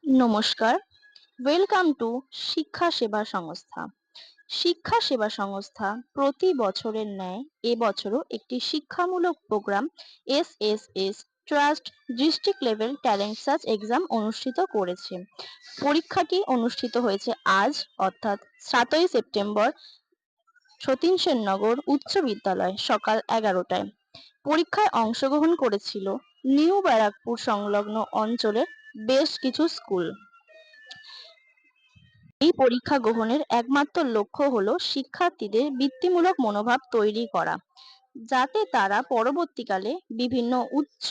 নমস্কার। Welcome to শিক্ষা সেবা সংস্থা। শিক্ষা সেবা সংস্থা প্রতি বছরের ন্যায় এবছরও একটি শিক্ষামূলক programme SSS trust district level talent search exam অনুষ্ঠিত করেছে। পরীক্ষাটি অনুষ্ঠিত হয়েছে আজ অর্থাৎ 7ই সেপ্টেম্বর সতীন সেননগর উচ্চ বিদ্যালয় সকাল 11টায়। পরীক্ষায় অংশগ্রহণ করেছিল নিউ ব্যারাকপুর সংলগ্ন অঞ্চলের বেশ কিছু স্কুল। এই পরীক্ষা গ্রহণের একমাত্র লক্ষ্য হলো শিক্ষার্থীদের বৃত্তিমূলক মনোভাব তৈরি করা, যাতে তারা পরবর্তীকালে বিভিন্ন উচ্চ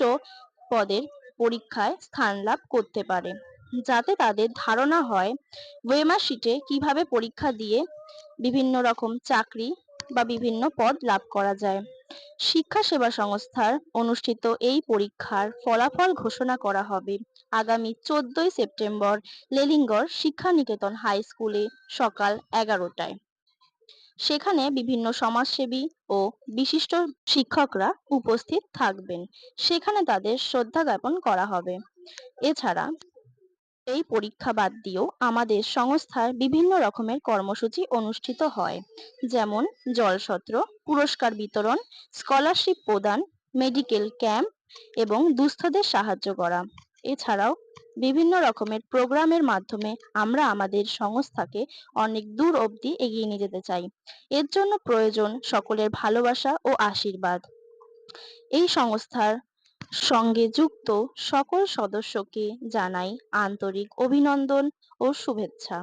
পদের পরীক্ষায় স্থান লাভ করতে পারে, যাতে তাদের ধারণা হয় ওয়েমার শিটে কিভাবে পরীক্ষা দিয়ে বিভিন্ন রকম চাকরি বা বিভিন্ন পদ লাভ করা যায়। শিক্ষা সেবা সংস্থার অনুষ্ঠিত এই পরীক্ষার ফলাফল ঘোষণা করা হবে আগামী 14ই সেপ্টেম্বর লেলিঙ্গর শিক্ষা নিকেতন হাই স্কুলে সকাল 11টায়। সেখানে বিভিন্ন সমাজসেবী ও বিশিষ্ট শিক্ষকরা উপস্থিত থাকবেন। সেখানে তাদের শ্রদ্ধা জ্ঞাপন করা হবে। এছাড়া এই পরীক্ষা বাদ দিয়েও আমাদের সংস্থার বিভিন্ন রকমের কর্মসূচি অনুষ্ঠিত হয়, যেমন জলসত্র, পুরস্কার বিতরণ, স্কলারশিপ প্রদান, মেডিকেল ক্যাম্প এবং দুস্থদের সাহায্য করা। এছাড়াও বিভিন্ন রকমের প্রোগ্রামের মাধ্যমে আমরা আমাদের সংস্থাকে অনেক দূর অবধি এগিয়ে নিয়ে যেতে চাই। এর জন্য প্রয়োজন সকলের ভালোবাসা ও আশীর্বাদ। এই সংস্থার সঙ্গে যুক্ত সকল সদস্যকে জানাই আন্তরিক অভিনন্দন ও শুভেচ্ছা।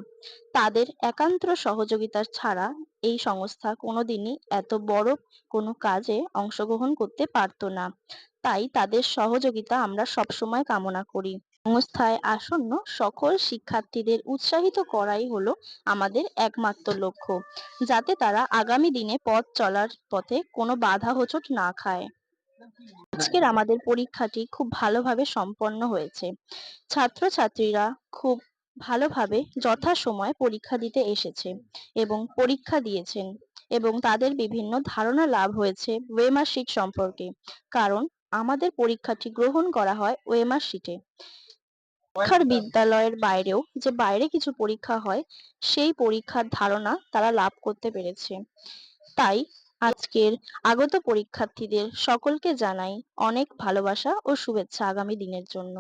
তাদের একান্ত সহযোগিতা ছাড়া এই সংস্থা কোনোদিনই এত বড় কোনো কাজে অংশগ্রহণ করতে পারতো না। তাই তাদের সহযোগিতা আমরা সবসময় কামনা করি। সংস্থায় আসন্ন সকল শিক্ষার্থীদের উৎসাহিত করাই হলো আমাদের একমাত্র লক্ষ্য, যাতে তারা আগামী দিনে পথ চলার পথে কোনো বাধা হোঁচট না খায়। আজকের আমাদের পরীক্ষাটি খুব ভালোভাবে সম্পন্ন হয়েছে। ছাত্রছাত্রীরা খুব ভালোভাবে যথাসময়ে পরীক্ষা দিতে এসেছে এবং পরীক্ষা দিয়েছেন, এবং তাদের বিভিন্ন ধারণা লাভ হয়েছে ওয়েমার শিট সম্পর্কে। কারণ আমাদের পরীক্ষাটি গ্রহণ করা হয় ওয়েমার শিটে। শিক্ষার বিদ্যালয়ের বাইরেও যে বাইরে কিছু পরীক্ষা হয়, সেই পরীক্ষার ধারণা তারা লাভ করতে পেরেছে। তাই আজকের আগত পরীক্ষার্থীদের সকলকে জানাই অনেক ভালোবাসা ও শুভেচ্ছা আগামী দিনের জন্য।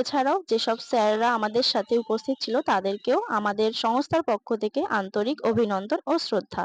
এছাড়াও যেসব স্যাররা আমাদের সাথে উপস্থিত ছিল তাদেরকেও আমাদের সংস্থার পক্ষ থেকে আন্তরিক অভিনন্দন ও শ্রদ্ধা।